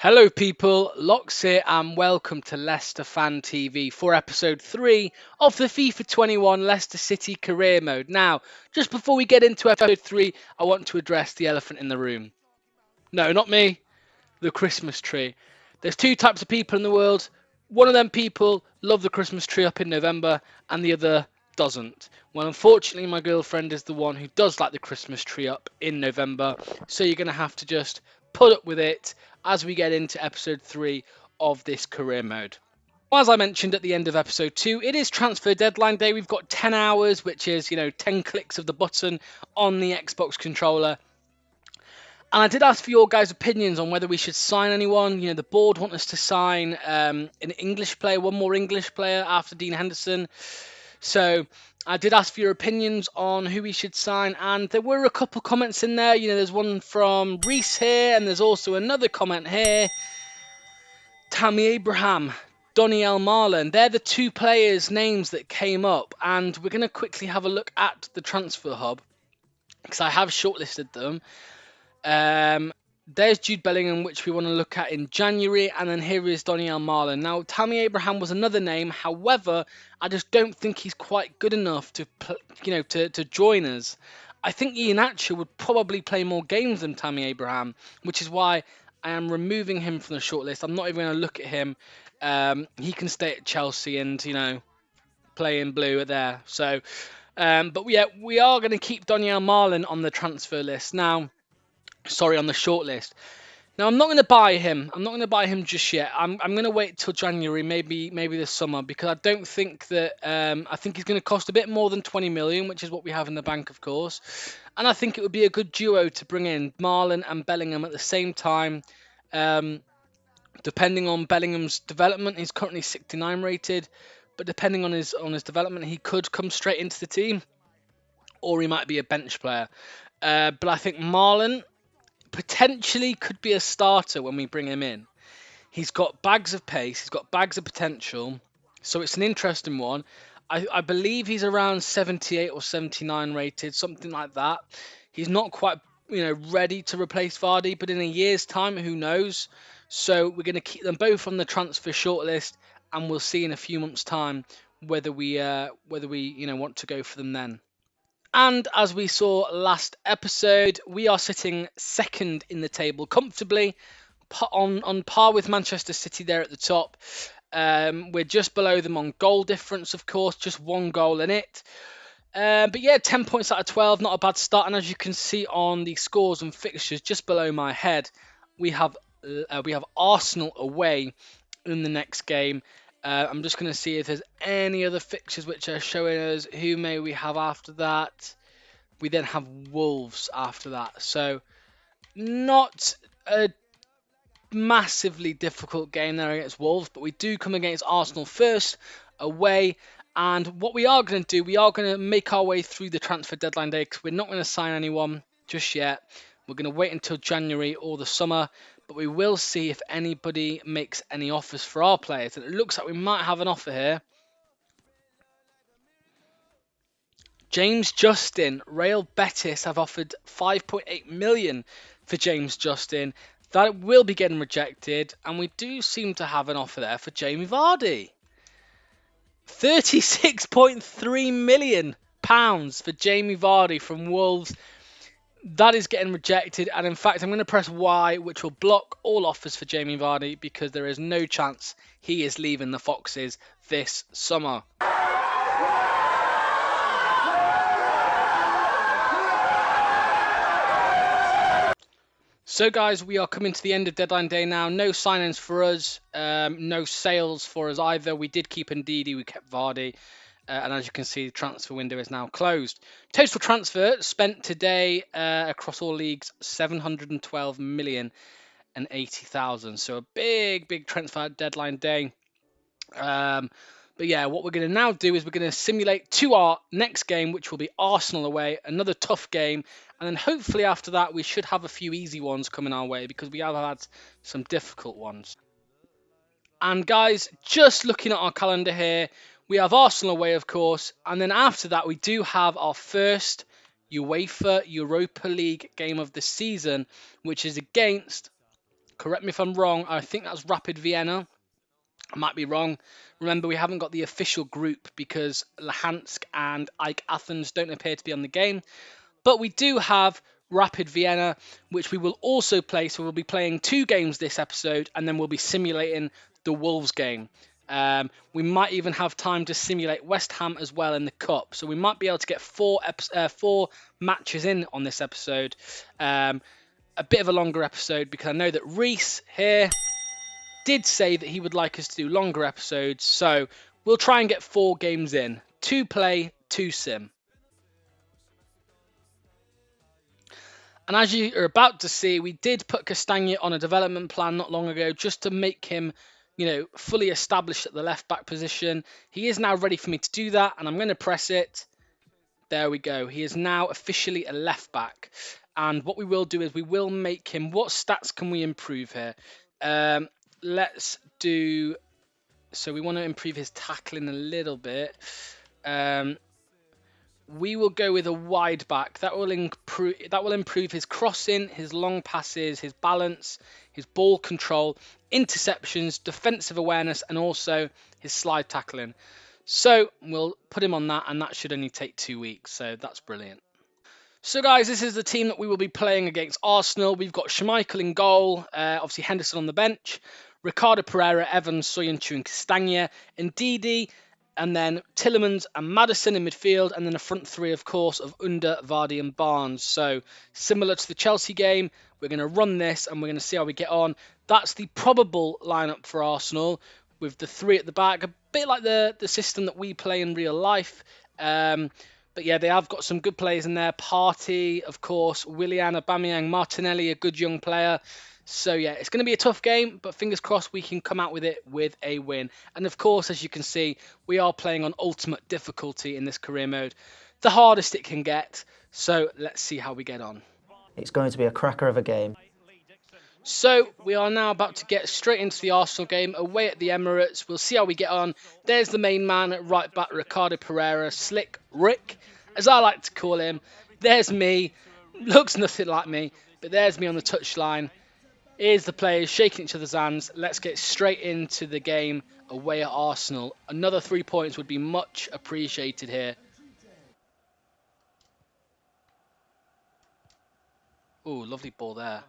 Hello people, Locks here and welcome to Leicester Fan TV for episode 3 of the FIFA 21 Leicester City career mode. Now, just before we get into episode 3, I want to address the elephant in the room. No, not me, the Christmas tree. There's two types of people in the world. One of them people love the Christmas tree up in November and the other doesn't. Well, unfortunately, my girlfriend is the one who does like the Christmas tree up in November, so you're going to have to just put up with it as we get into episode 3 of this career mode. As I mentioned at the end of episode 2, it is transfer deadline day. We've got 10 hours, which is, 10 clicks of the button on the Xbox controller. And I did ask for your guys' opinions on whether we should sign anyone. The board want us to sign an English player, one more English player after Dean Henderson. So I did ask for your opinions on who we should sign, and there were a couple comments in there. There's one from Reese here, and there's also another comment here. Tammy Abraham, Doniel Marlon, they're the two players' names that came up, and we're going to quickly have a look at the transfer hub because I have shortlisted them. There's Jude Bellingham, which we want to look at in January, and then here is Doniel Marlon. Now, Tammy Abraham was another name. However, I just don't think he's quite good enough to, to join us. I think Iheanacho would probably play more games than Tammy Abraham, which is why I am removing him from the shortlist. I'm not even going to look at him. He can stay at Chelsea and play in blue there. So, but yeah, we are going to keep Doniel Marlon on the transfer list now. Sorry, on the shortlist. Now, I'm not going to buy him. I'm not going to buy him just yet. I'm going to wait till January, maybe this summer, because I don't think that I think he's going to cost a bit more than 20 million, which is what we have in the bank, of course. And I think it would be a good duo to bring in Marlon and Bellingham at the same time. Depending on Bellingham's development, he's currently 69 rated, but depending on his development, he could come straight into the team, or he might be a bench player. But I think Marlon potentially could be a starter when we bring him in. He's got bags of pace, he's got bags of potential, so it's an interesting one. I believe he's around 78 or 79 rated, something like that. He's not quite ready to replace Vardy, but in a year's time, who knows? So we're going to keep them both on the transfer shortlist, and we'll see in a few months' time whether we want to go for them then. And as we saw last episode, we are sitting second in the table comfortably, on par with Manchester City there at the top. We're just below them on goal difference, of course, just one goal in it. But yeah, 10 points out of 12, not a bad start. And as you can see on the scores and fixtures just below my head, we have Arsenal away in the next game. I'm just going to see if there's any other fixtures which are showing us. Who may we have after that? We then have Wolves after that. So not a massively difficult game there against Wolves, but we do come against Arsenal first away. And what we are going to do, we are going to make our way through the transfer deadline day because we're not going to sign anyone just yet. We're going to wait until January or the summer, but we will see if anybody makes any offers for our players. And it looks like we might have an offer here. James Justin, Real Betis have offered 5.8 million for James Justin. That will be getting rejected, and we do seem to have an offer there for Jamie Vardy. £36.3 million for Jamie Vardy from Wolves. That is getting rejected, and in fact I'm going to press Y, which will block all offers for Jamie Vardy because there is no chance he is leaving the Foxes this summer. So guys, we are coming to the end of deadline day now. No signings for us, no sales for us either. We did keep Ndidi, we kept Vardy. And as you can see, the transfer window is now closed. Total transfer spent today across all leagues, 712 million and 80,000. So a big transfer deadline day. But yeah, what we're going to now do is we're going to simulate to our next game, which will be Arsenal away, another tough game. And then hopefully after that, we should have a few easy ones coming our way because we have had some difficult ones. And guys, just looking at our calendar here, we have Arsenal away, of course, and then after that, we do have our first UEFA Europa League game of the season, which is against Correct me if I'm wrong. I think that's Rapid Vienna. I might be wrong. Remember, we haven't got the official group because Luhansk and AEK Athens don't appear to be on the game. But we do have Rapid Vienna, which we will also play. So we'll be playing 2 games this episode, and then we'll be simulating the Wolves game. We might even have time to simulate West Ham as well in the Cup. So we might be able to get 4 matches in on this episode. A bit of a longer episode because I know that Reese here did say that he would like us to do longer episodes. So we'll try and get 4 games in. 2 play, 2 sim. And as you are about to see, we did put Castagna on a development plan not long ago just to make him, fully established at the left back position. He is now ready for me to do that, and I'm going to press it. There we go. He is now officially a left back. And what we will do is we will make him... What stats can we improve here? Let's do... So we want to improve his tackling a little bit. We will go with a wide back. That will improve his crossing, his long passes, his balance, his ball control, interceptions, defensive awareness, and also his slide tackling. So we'll put him on that, and that should only take 2 weeks. So that's brilliant. So guys, this is the team that we will be playing against Arsenal. We've got Schmeichel in goal, obviously Henderson on the bench, Ricardo Pereira, Evans, Soyuncu and Castagna, Ndidi, and then Tielemans and Maddison in midfield, and then a front 3, of course, of Under, Vardy and Barnes. So similar to the Chelsea game, we're going to run this and we're going to see how we get on. That's the probable lineup for Arsenal, with the 3 at the back, a bit like the system that we play in real life. But yeah, they have got some good players in there. Partey, of course, Willian, Aubameyang, Martinelli, a good young player. So yeah, it's going to be a tough game, but fingers crossed we can come out with it with a win. And of course, as you can see, we are playing on ultimate difficulty in this career mode, the hardest it can get. So let's see how we get on. It's going to be a cracker of a game. So we are now about to get straight into the Arsenal game away at the Emirates. We'll see how we get on. There's the main man at right back, Ricardo Pereira, Slick Rick, as I like to call him. There's me. Looks nothing like me, but there's me on the touchline. Here's the players shaking each other's hands. Let's get straight into the game away at Arsenal. Another 3 points would be much appreciated here. Ooh, lovely ball there.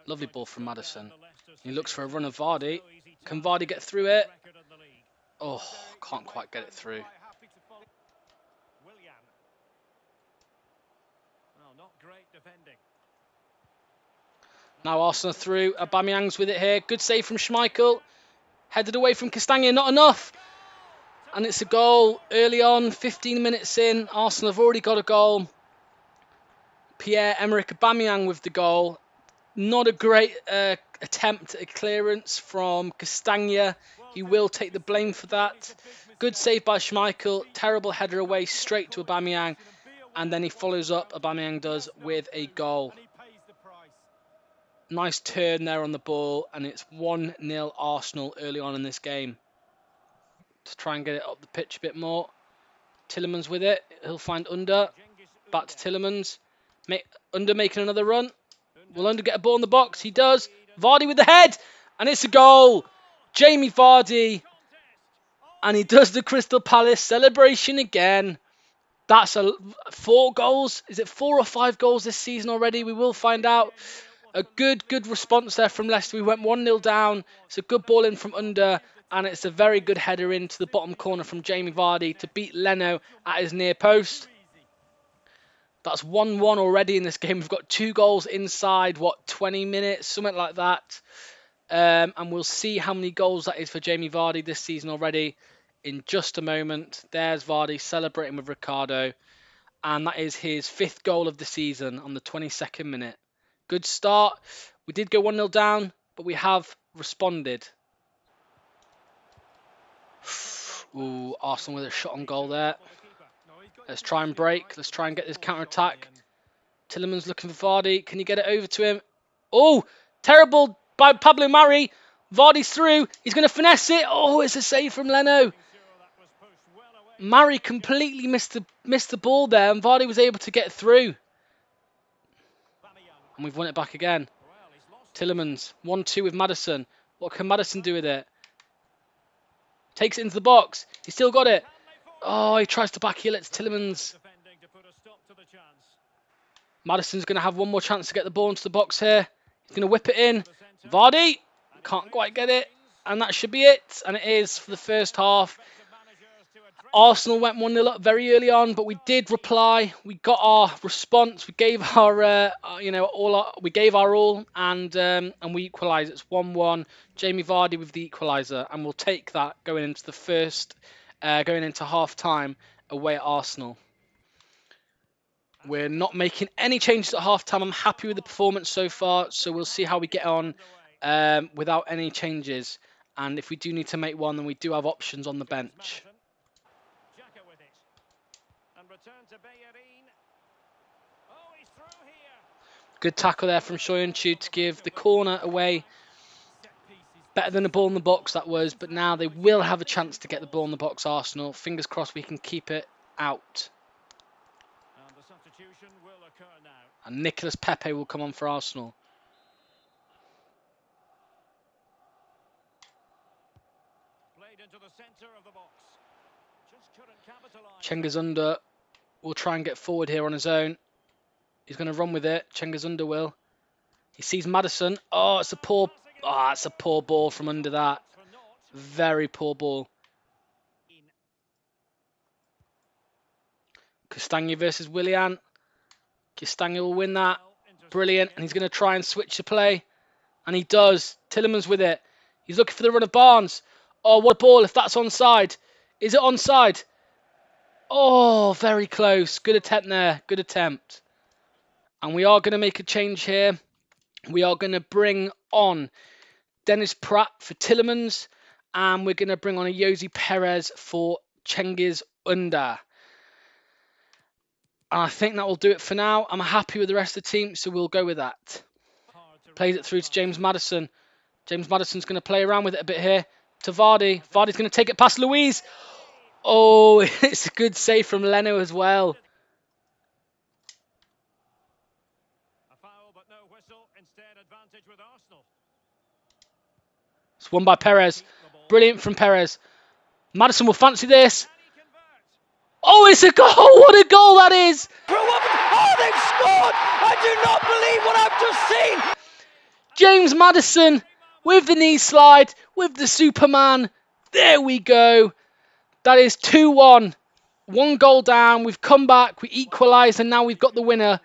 Lovely ball from Maddison. He looks for a run of Vardy. Can Vardy get through it? Oh, can't quite get it through. Now Arsenal through. Aubameyang's with it here. Good save from Schmeichel. Headed away from Castagna. Not enough. And it's a goal early on. 15 minutes in. Arsenal have already got a goal. Pierre-Emerick Aubameyang with the goal. Not a great attempt at a clearance from Castagna. He will take the blame for that. Good save by Schmeichel. Terrible header away straight to Aubameyang. And then he follows up, Aubameyang does, with a goal. Nice turn there on the ball. And it's 1-0 Arsenal early on in this game. To try and get it up the pitch a bit more. Tielemans with it. He'll find Under. Back to Tielemans. Under making another run. Will Under get a ball in the box? He does. Vardy with the head. And it's a goal. Jamie Vardy. And he does the Crystal Palace celebration again. That's 4 goals. Is it 4 or 5 goals this season already? We will find out. A good response there from Leicester. We went 1-0 down. It's a good ball in from Under. And it's a very good header into the bottom corner from Jamie Vardy to beat Leno at his near post. That's 1-1 already in this game. We've got 2 goals inside, 20 minutes? Something like that. And we'll see how many goals that is for Jamie Vardy this season already in just a moment. There's Vardy celebrating with Ricardo. And that is his 5th goal of the season on the 22nd minute. Good start. We did go 1-0 down, but we have responded. Ooh, Arsenal with a shot on goal there. Let's try and break. Let's try and get this counter-attack. Tielemans looking for Vardy. Can you get it over to him? Oh, terrible by Pablo Mari. Vardy's through. He's going to finesse it. Oh, it's a save from Leno. Mari completely missed the ball there, and Vardy was able to get through. And we've won it back again. Tielemans, 1-2 with Maddison. What can Maddison do with it? Takes it into the box. He's still got it. Oh, he tries to backheel it to Tielemans. Maddison's going to have one more chance to get the ball into the box here. He's going to whip it in. Vardy can't quite get it. And that should be it. And it is for the first half. Arsenal went 1-0 up very early on, but we did reply. We got our response. We gave our, we gave our all, and we equalised. It's 1-1. Jamie Vardy with the equaliser, and we'll take that going into the going into half time away at Arsenal. We're not making any changes at half time. I'm happy with the performance so far, so we'll see how we get on without any changes. And if we do need to make one, then we do have options on the bench. Good tackle there from Shoyunchu to give the corner away. Better than a ball in the box, that was. But now they will have a chance to get the ball in the box, Arsenal. Fingers crossed we can keep it out. And Nicolas Pepe will come on for Arsenal. Chengazunda will try and get forward here on his own. He's going to run with it. Chengazunda will. He sees Maddison. Oh, it's a poor ball from under that. Very poor ball. Castagna versus Willian. Castagna will win that. Brilliant. And he's going to try and switch the play. And he does. Tielemans with it. He's looking for the run of Barnes. Oh, what a ball if that's onside. Is it onside? Oh, very close. Good attempt there. Good attempt. And we are going to make a change here. We are going to bring on Dennis Pratt for Tielemans. And we're going to bring on a Yosi Perez for Cengiz Under. And I think that will do it for now. I'm happy with the rest of the team, so we'll go with that. Plays it through to James Maddison. James Maddison's going to play around with it a bit here. To Vardy. Vardy's going to take it past Luiz. Oh, it's a good save from Leno as well. It's won by Perez. Brilliant from Perez. Maddison will fancy this. Oh, it's a goal. What a goal that is. Oh, they've scored. I do not believe what I've just seen. James Maddison with the knee slide, with the Superman. There we go. That is 2-1. 1 goal down. We've come back. We equalised, and now we've got the winner.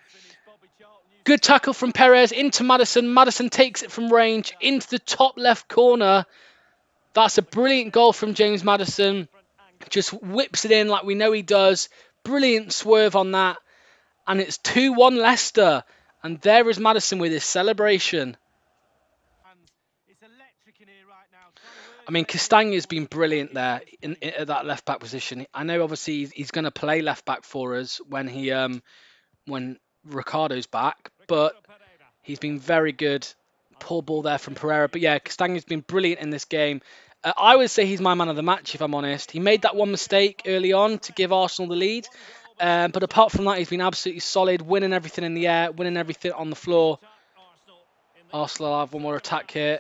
Good tackle from Perez into Maddison. Maddison takes it from range into the top left corner. That's a brilliant goal from James Maddison. Just whips it in like we know he does. Brilliant swerve on that. And it's 2-1 Leicester. And there is Maddison with his celebration. I mean, Castagna's been brilliant there at that left back position. I know obviously he's going to play left back for us when Ricardo's back, but he's been very good. Poor ball there from Pereira. But yeah, Castagna's been brilliant in this game. I would say he's my man of the match, if I'm honest. He made that one mistake early on to give Arsenal the lead. But apart from that, he's been absolutely solid, winning everything in the air, winning everything on the floor. Arsenal will have one more attack here.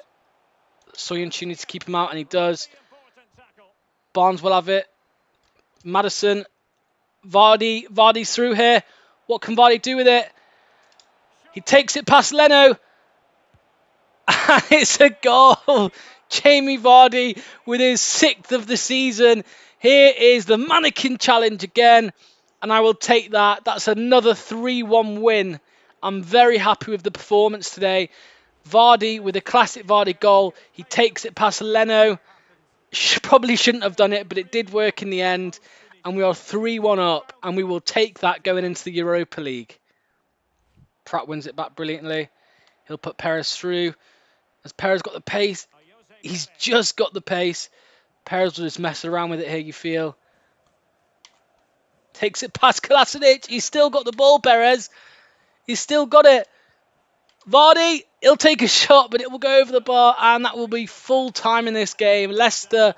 Soyuncu needs to keep him out, and he does. Barnes will have it. Maddison. Vardy. Vardy's through here. What can Vardy do with it? He takes it past Leno. And it's a goal. Jamie Vardy with his 6th of the season. Here is the mannequin challenge again. And I will take that. That's another 3-1 win. I'm very happy with the performance today. Vardy with a classic Vardy goal. He takes it past Leno. Probably shouldn't have done it, but it did work in the end. And we are 3-1 up. And we will take that going into the Europa League. Pratt wins it back brilliantly. He'll put Perez through. Has Perez got the pace? He's just got the pace. Perez will just mess around with it here, you feel. Takes it past Kolasinac. He's still got the ball, Perez. He's still got it. Vardy, he'll take a shot, but it will go over the bar, and that will be full time in this game. Leicester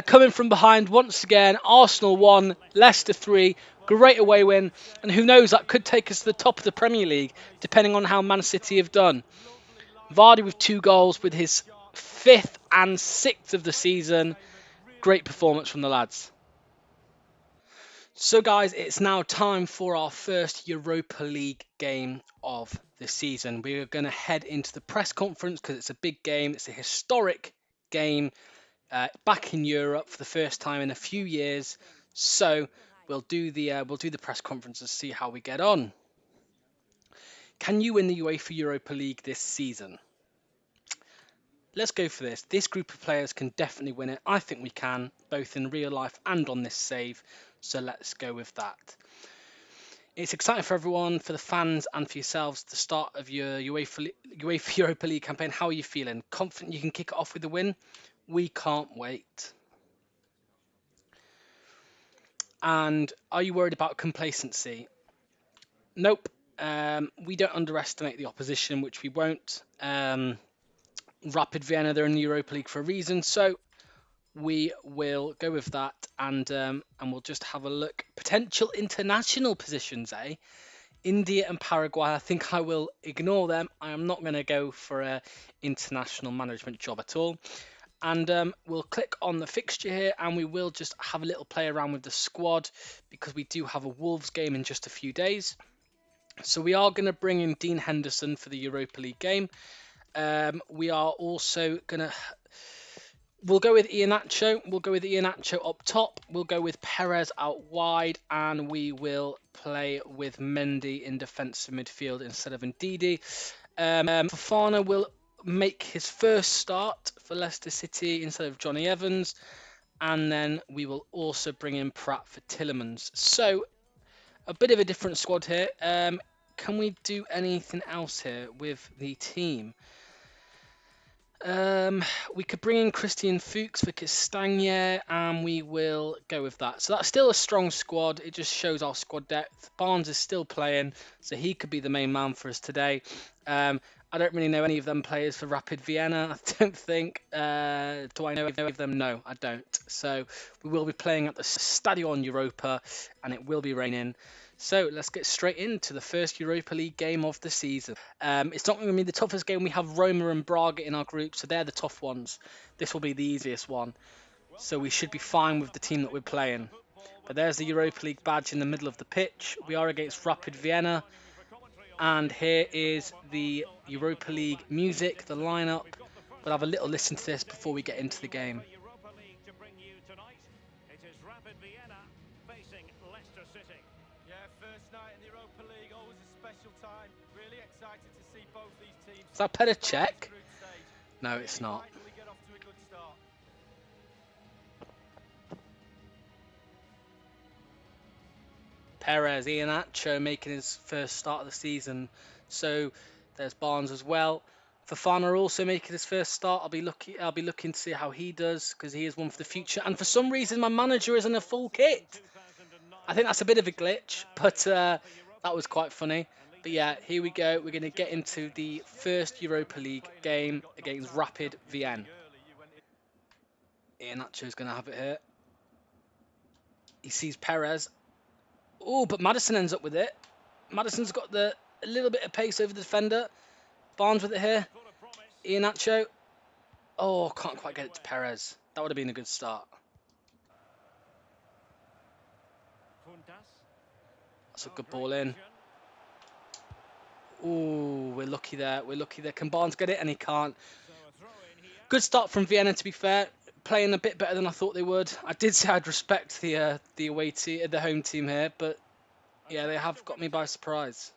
coming from behind once again. Arsenal 1, Leicester 3. Great away win, and who knows, that could take us to the top of the Premier League, depending on how Man City have done. Vardy with 2 goals with his 5th and 6th of the season. Great performance from the lads. So guys, it's now time for our first Europa League game of the season. We are going to head into the press conference because it's a big game. It's a historic game back in Europe for the first time in a few years. So we'll do the press conference and see how we get on. Can you win the UEFA Europa League this season? Let's go for this. This group of players can definitely win it. I think we can, both in real life and on this save. So let's go with that. It's exciting for everyone, for the fans and for yourselves, the start of your UEFA Europa League campaign. How are you feeling? Confident you can kick it off with a win? We can't wait. And are you worried about complacency? Nope. We don't underestimate the opposition, which we won't. Rapid Vienna, they're in the Europa League for a reason, so we will go with that, and we'll just have a look. Potential international positions, eh? India and Paraguay. I think I will ignore them. I am not going to go for a international management job at all. And we'll click on the fixture here, and we will just have a little play around with the squad because we do have a Wolves game in just a few days. So we are going to bring in Dean Henderson for the Europa League game. We are also going to... We'll go with Iheanacho. We'll go with Iheanacho up top. We'll go with Perez out wide. And we will play with Mendy in defensive midfield instead of Ndidi. Fofana will make his first start for Leicester City instead of Johnny Evans. And then we will also bring in Pratt for Tielemans. So, a bit of a different squad here. Can we do anything else here with the team? We could bring in Christian Fuchs for Castagna, and we will go with that. So that's still a strong squad. It just shows our squad depth. Barnes is still playing, so he could be the main man for us today. I don't really know any of them players for Rapid Vienna, I don't think. Do I know any of them? No, I don't. So we will be playing at the Stadion Europa, and it will be raining. So let's get straight into the first Europa League game of the season. It's not going to be the toughest game. We have Roma and Braga in our group, so they're the tough ones. This will be the easiest one. So we should be fine with the team that we're playing. But there's the Europa League badge in the middle of the pitch. We are against Rapid Vienna. And here is the Europa League music, the lineup. We'll have a little listen to this before we get into the game. It is Rapid Vienna facing Leicester City. Yeah, first night in the Europa League, always a special time. Really excited to see both these teams. Is that Petr Cech? No, it's not. Finally get off to a good start. Perez, Iheanacho making his first start of the season. So there's Barnes as well. Fofana also making his first start. I'll be looking to see how he does because he is one for the future. And for some reason, my manager is in a full kit. I think that's a bit of a glitch, but that was quite funny. But yeah, here we go. We're going to get into the first Europa League game against Rapid Vienna. Iheanacho's going to have it here. He sees Perez. Oh, but Maddison ends up with it. Maddison's got a little bit of pace over the defender. Barnes with it here. Iheanacho. Oh, can't quite get it to Perez. That would have been a good start. That's a good ball in. Oh, we're lucky there. We're lucky there. Can Barnes get it? And he can't. Good start from Vienna, to be fair. Playing a bit better than I thought they would. I did say I'd respect the away team, the home team here, but yeah, they have got me by surprise.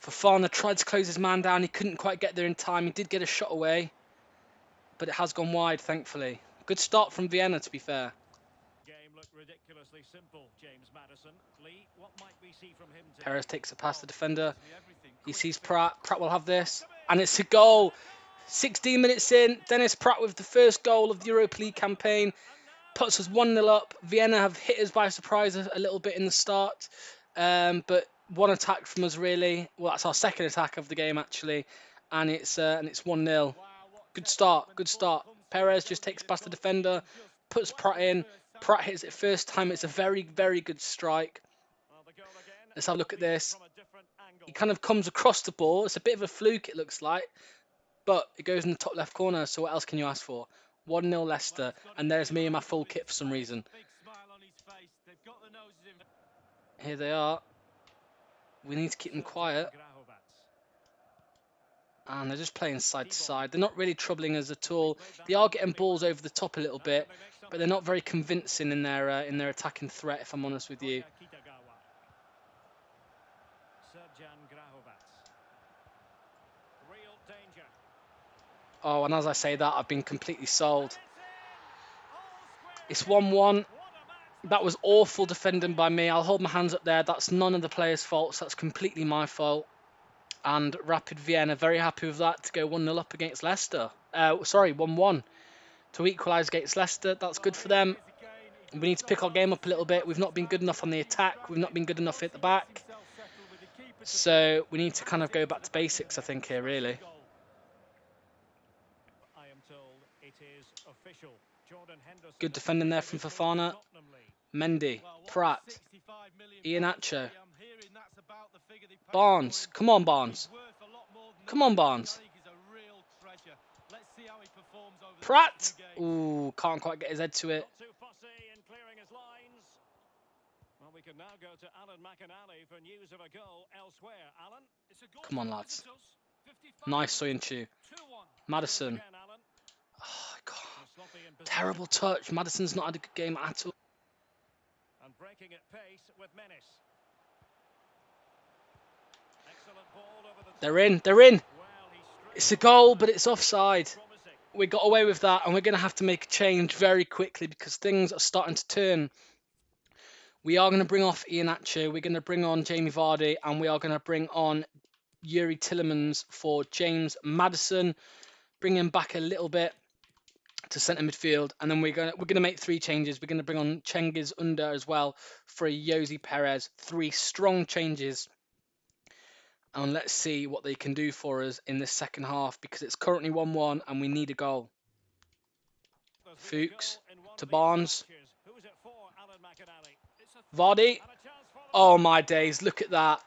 Fofana tried to close his man down. He couldn't quite get there in time. He did get a shot away, but it has gone wide, thankfully. Good start from Vienna, to be fair. Ridiculously simple, James Maddison. Lee, what might we see from him today? Perez takes it past the defender. He sees Pratt. Pratt will have this, and it's a goal. 16 minutes in, Dennis Pratt with the first goal of the Europa League campaign puts us 1-0 up. Vienna have hit us by surprise a little bit in the start, but one attack from us really. Well, that's our second attack of the game actually, and it's 1-0. Good start, good start. Perez just takes past the defender, puts Pratt in. Pratt hits it first time. It's a very, very good strike. Let's have a look at this. He kind of comes across the ball. It's a bit of a fluke, it looks like. But it goes in the top left corner, so what else can you ask for? 1-0 Leicester, and there's me in my full kit for some reason. Here they are. We need to keep them quiet. And they're just playing side to side. They're not really troubling us at all. They are getting balls over the top a little bit, but they're not very convincing in their attacking threat, if I'm honest with you. Oh, and as I say that, I've been completely sold. It's 1-1. That was awful defending by me. I'll hold my hands up there. That's none of the players' faults. That's completely my fault. And Rapid Vienna, very happy with that to go 1-0 up against Leicester. 1-1 to equalise against Leicester. That's good for them. We need to pick our game up a little bit. We've not been good enough on the attack. We've not been good enough at the back. So we need to kind of go back to basics, I think, here, really. Good defending there from Fofana. Mendy, Pratt, Iheanacho, Barnes. Come on, Barnes. Come on, Barnes. Pratt. Ooh, can't quite get his head to it. We can now go to Alan McInally for news of a goal elsewhere. Alan, come on, lads. Nice Soyuncu. Maddison. Oh, God. Terrible touch. Maddison's not had a good game at all. And breaking at pace with menace. Excellent ball over the They're in. They're in. It's a goal, but it's offside. We got away with that, and we're going to have to make a change very quickly because things are starting to turn. We are going to bring off Iheanacho, we're going to bring on Jamie Vardy, and we are going to bring on Youri Tielemans for James Maddison. Bring him back a little bit to centre midfield, and then we're going to make 3 changes. We're going to bring on Cengiz Under as well for a Yosi Perez. 3 strong changes. And let's see what they can do for us in the second half because it's currently 1-1 and we need a goal. Fuchs to Barnes. Vardy. Oh my days, look at that.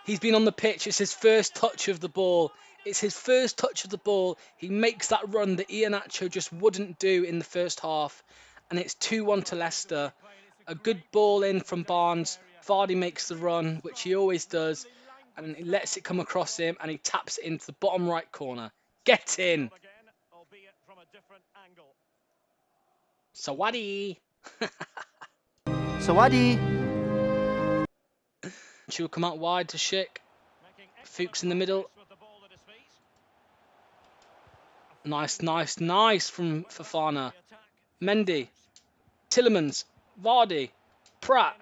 He's been on the pitch. It's his first touch of the ball. It's his first touch of the ball. He makes that run that Iheanacho just wouldn't do in the first half. And it's 2-1 to Leicester. A good ball in from Barnes. Vardy makes the run, which he always does. And he lets it come across him and he taps it into the bottom right corner. Get in. Sawadi. Sawadi. She will come out wide to Schick. Fuchs in the middle. Nice, nice, nice from Fofana. Mendy. Tielemans. Vardy. Pratt.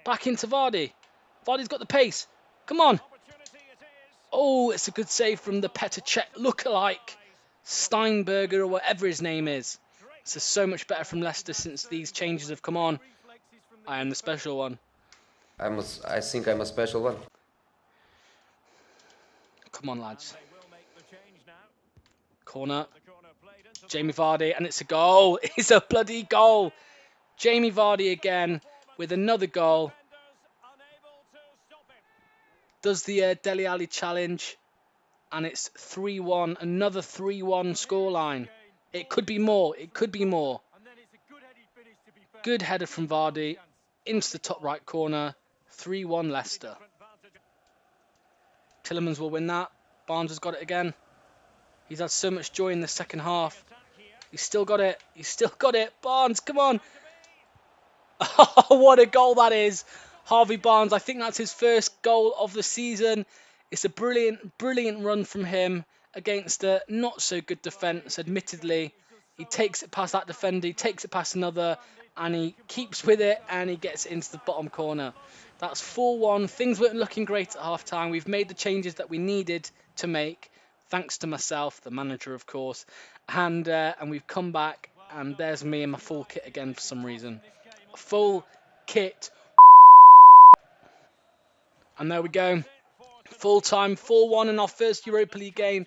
Back into Vardy. Vardy's got the pace. Come on. Oh, it's a good save from the Petr Cech lookalike. Steinberger or whatever his name is. This is so much better from Leicester since these changes have come on. I am the special one. I think I'm a special one. Come on, lads. Corner. Jamie Vardy, and it's a goal. It's a bloody goal. Jamie Vardy again with another goal. Does the Dele Alli challenge, and it's 3-1. Another 3-1 scoreline. It could be more. It could be more. Good header from Vardy into the top right corner. 3-1 Leicester. Tielemans will win that. Barnes has got it again. He's had so much joy in the second half. He's still got it. He's still got it. Barnes, come on. Oh, what a goal that is. Harvey Barnes, I think that's his first goal of the season. It's a brilliant, brilliant run from him against a not so good defence, admittedly. He takes it past that defender, he takes it past another, and he keeps with it, and he gets it into the bottom corner. That's 4-1. Things weren't looking great at half-time. We've made the changes that we needed to make, thanks to myself, the manager, of course. And we've come back, and there's me in my full kit again for some reason. Full kit. And there we go. Full time, 4-1 in our first Europa League game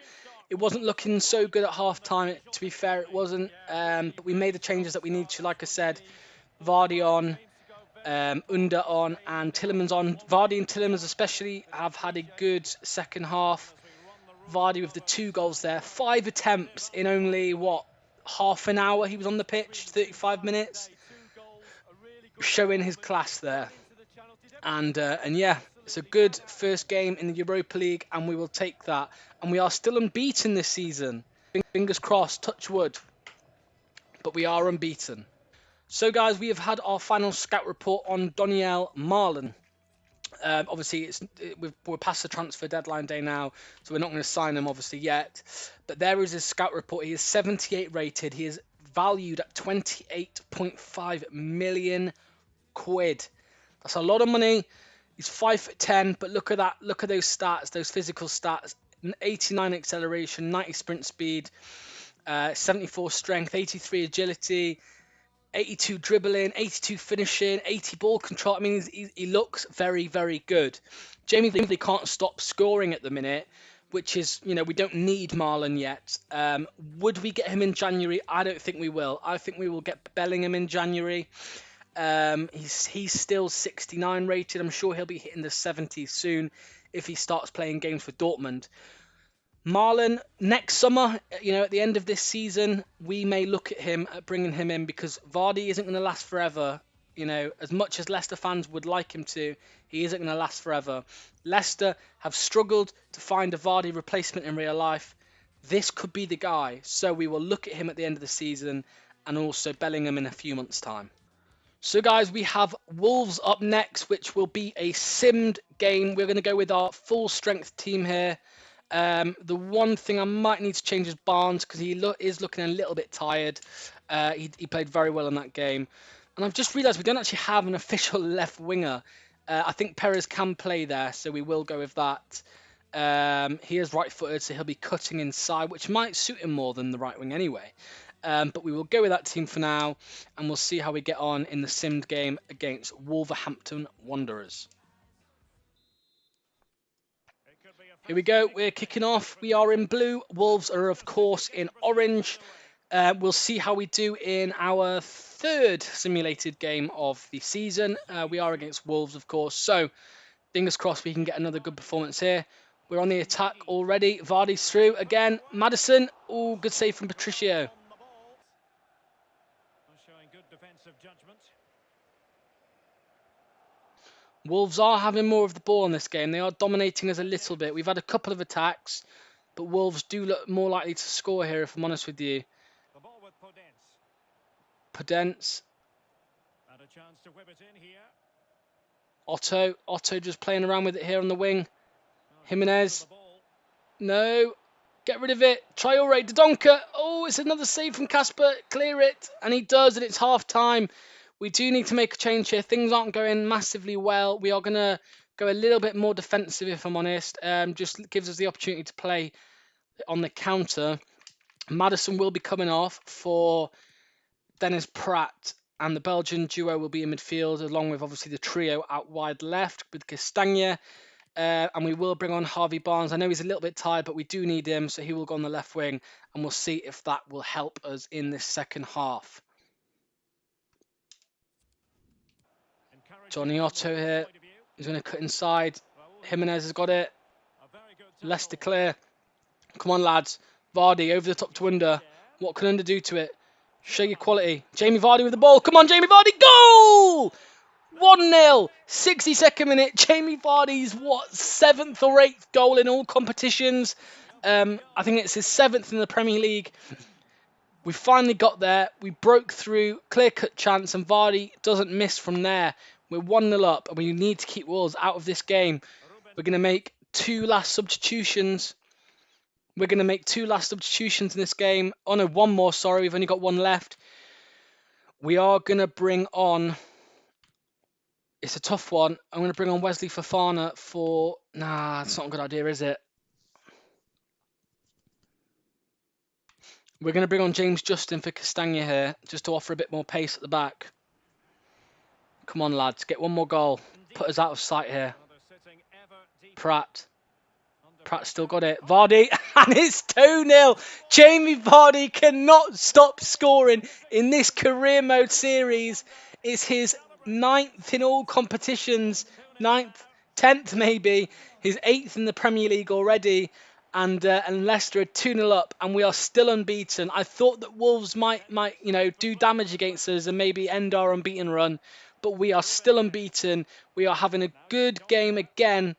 It wasn't looking so good at half-time, to be fair, it wasn't. But we made the changes that we needed to, like I said. Vardy on, Under on, and Tielemans on. Vardy and Tielemans especially have had a good second half. Vardy with the 2 goals there. 5 attempts in only, what, half an hour he was on the pitch, 35 minutes. Showing his class there. And yeah, it's a good first game in the Europa League, and we will take that. And we are still unbeaten this season. Fingers crossed, touch wood. But we are unbeaten. So, guys, we have had our final scout report on Daniel Marlon. Obviously, we're past the transfer deadline day now, so we're not going to sign him, obviously, yet. But there is his scout report. He is 78 rated. He is valued at 28.5 million quid. That's a lot of money. He's 5'10", but look at that. Look at those stats, those physical stats. 89 acceleration, 90 sprint speed, 74 strength, 83 agility, 82 dribbling, 82 finishing, 80 ball control. I mean, he looks very, very good. Jamie Vardy can't stop scoring at the minute, which is, you know, we don't need Marlon yet. Would we get him in January? I don't think we will. I think we will get Bellingham in January. He's still 69 rated. I'm sure he'll be hitting the 70s soon if he starts playing games for Dortmund. Marlon, next summer, you know, at the end of this season, we may look at him, at bringing him in, because Vardy isn't going to last forever. You know, as much as Leicester fans would like him to, he isn't going to last forever. Leicester have struggled to find a Vardy replacement in real life. This could be the guy. So we will look at him at the end of the season, and also Bellingham in a few months' time. So, guys, we have Wolves up next, which will be a simmed game. We're going to go with our full-strength team here. The one thing I might need to change is Barnes, because he is looking a little bit tired. He played very well in that game. And I've just realised we don't actually have an official left winger. I think Perez can play there, so we will go with that. He is right-footed, so he'll be cutting inside, which might suit him more than the right wing anyway. But we will go with that team for now, and we'll see how we get on in the simmed game against Wolverhampton Wanderers. Here we go, we're kicking off. We are in blue. Wolves are, of course, in orange. We'll see how we do in our 3rd simulated game of the season. We are against Wolves, of course, so fingers crossed we can get another good performance here. We're on the attack already. Vardy's through again. Maddison. Oh, good save from Patricio. Showing good defensive judgment. Wolves are having more of the ball in this game. They are dominating us a little bit. We've had a couple of attacks, but Wolves do look more likely to score here, if I'm honest with you. The ball with Podence. And a chance to whip it in here. Otto just playing around with it here on the wing. Jimenez. No. Get rid of it. Traore, Dodonka. Oh, it's another save from Casper. Clear it. And he does, and it's half-time. We do need to make a change here. Things aren't going massively well. We are going to go a little bit more defensive, if I'm honest. Just gives us the opportunity to play on the counter. Maddison will be coming off for Dennis Pratt, and the Belgian duo will be in midfield, along with obviously the trio out wide left with Castagne. And we will bring on Harvey Barnes. I know he's a little bit tired, but we do need him, so he will go on the left wing, and we'll see if that will help us in this second half. Johnny Otto here. He's going to cut inside. Jimenez has got it. Leicester clear. Come on, lads. Vardy over the top to Under. What can Under do to it? Show your quality. Jamie Vardy with the ball. Come on, Jamie Vardy. Goal! 1-0. 62nd minute. Jamie Vardy's, 7th or 8th goal in all competitions. I think it's his 7th in the Premier League. We finally got there. We broke through. Clear-cut chance, and Vardy doesn't miss from there. We're 1-0 up, and we need to keep Wolves out of this game. We're going to make 2 last substitutions. We're going to make 2 last substitutions in this game. Oh, no, 1 more, sorry. We've only got 1 left. We are going to bring on... It's a tough one. I'm going to bring on Wesley Fofana for... Nah, it's not a good idea, is it? We're going to bring on James Justin for Castagne here, just to offer a bit more pace at the back. Come on, lads. Get 1 more goal. Put us out of sight here. Pratt. Pratt still got it. Vardy, and it's 2-0. Jamie Vardy cannot stop scoring in this career mode series. It's his 9th in all competitions. 9th, 10th maybe. His 8th in the Premier League already. And Leicester are 2-0 up, and we are still unbeaten. I thought that Wolves might do damage against us and maybe end our unbeaten run, but we are still unbeaten. We are having a good game again,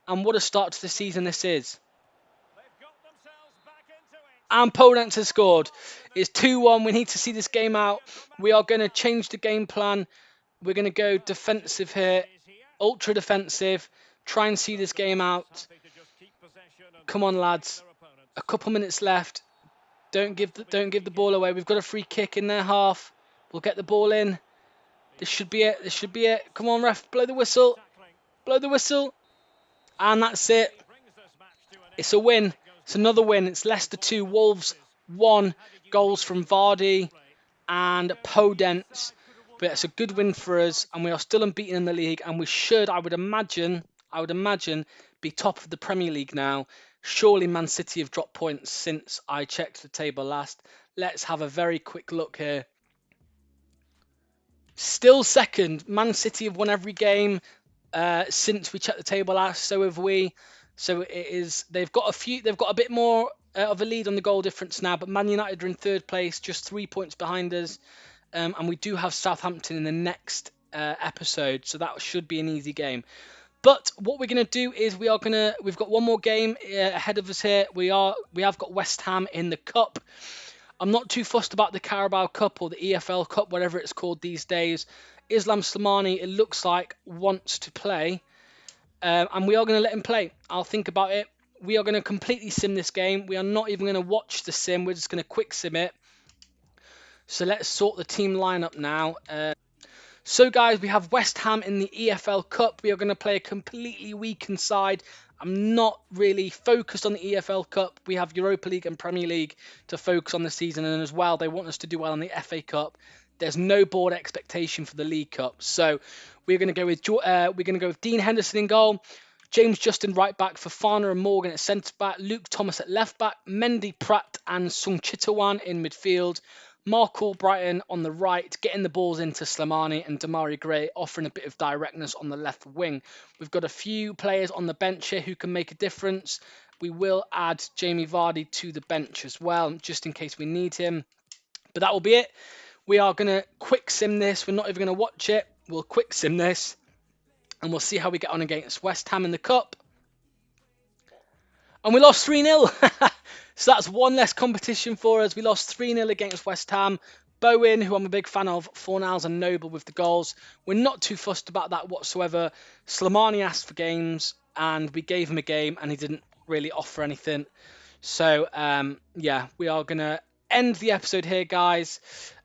and what a start to the season this is. And Podence has scored. It's 2-1. We need to see this game out. We are going to change the game plan. We're going to go defensive here, ultra defensive. Try and see this game out. Come on, lads. A couple minutes left. Don't give the ball away. We've got a free kick in their half. We'll get the ball in. This should be it. This should be it. Come on, ref. Blow the whistle. Blow the whistle. And that's it. It's a win. It's another win. It's Leicester 2, Wolves 1. Goals from Vardy and Podence. But it's a good win for us, and we are still unbeaten in the league, and we should, I would imagine, be top of the Premier League now. Surely Man City have dropped points since I checked the table last. Let's have a very quick look here. Still second. Man City have won every game since we checked the table last. So have we. So it is. They've got a bit more of a lead on the goal difference now. But Man United are in 3rd place, just 3 points behind us. And we do have Southampton in the next episode, so that should be an easy game. But what we're going to do is we've got one more game ahead of us here. We have got West Ham in the Cup. I'm not too fussed about the Carabao Cup or the EFL Cup, whatever it's called these days. Islam Slimani, it looks like, wants to play. And we are going to let him play. I'll think about it. We are going to completely sim this game. We are not even going to watch the sim. We're just going to quick sim it. So let's sort the team lineup now. So guys, we have West Ham in the EFL Cup. We are going to play a completely weakened side. I'm not really focused on the EFL Cup. We have Europa League and Premier League to focus on the season, and as well, they want us to do well in the FA Cup. There's no board expectation for the League Cup, so we're going to go with Dean Henderson in goal, James Justin right back, Fofana and Morgan at centre back, Luke Thomas at left back, Mendy, Pratt and Sung Chitawan in midfield. Mark Albrighton on the right, getting the balls into Slimani, and Damari Gray offering a bit of directness on the left wing. We've got a few players on the bench here who can make a difference. We will add Jamie Vardy to the bench as well, just in case we need him. But that will be it. We are going to quick sim this. We're not even going to watch it. We'll quick sim this, and we'll see how we get on against West Ham in the Cup. And we lost 3-0. So that's one less competition for us. We lost 3-0 against West Ham. Bowen, who I'm a big fan of, Fornals and Noble with the goals. We're not too fussed about that whatsoever. Slimani asked for games, and we gave him a game, and he didn't really offer anything. So, yeah, we are going to end the episode here, guys.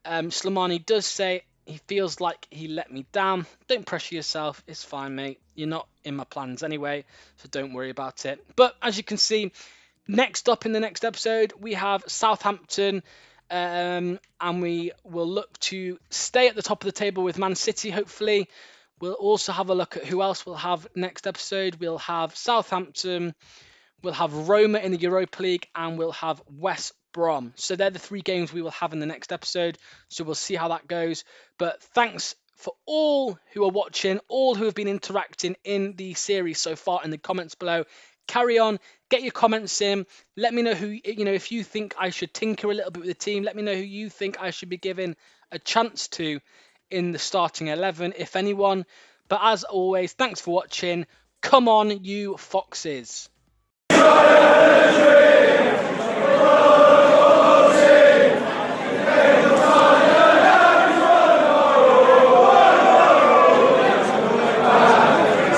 Slimani does say he feels like he let me down. Don't pressure yourself. It's fine, mate. You're not in my plans anyway, so don't worry about it. But as you can see, next up in the next episode, we have Southampton, and we will look to stay at the top of the table with Man City, hopefully. We'll also have a look at who else we'll have next episode. We'll have Southampton, we'll have Roma in the Europa League, and we'll have West Brom. So they're the 3 games we will have in the next episode. So we'll see how that goes. But thanks for all who are watching, all who have been interacting in the series so far in the comments below. Carry on, get your comments in. Let me know who, if you think I should tinker a little bit with the team. Let me know who you think I should be giving a chance to in the starting 11, if anyone. But as always, thanks for watching. Come on, you foxes.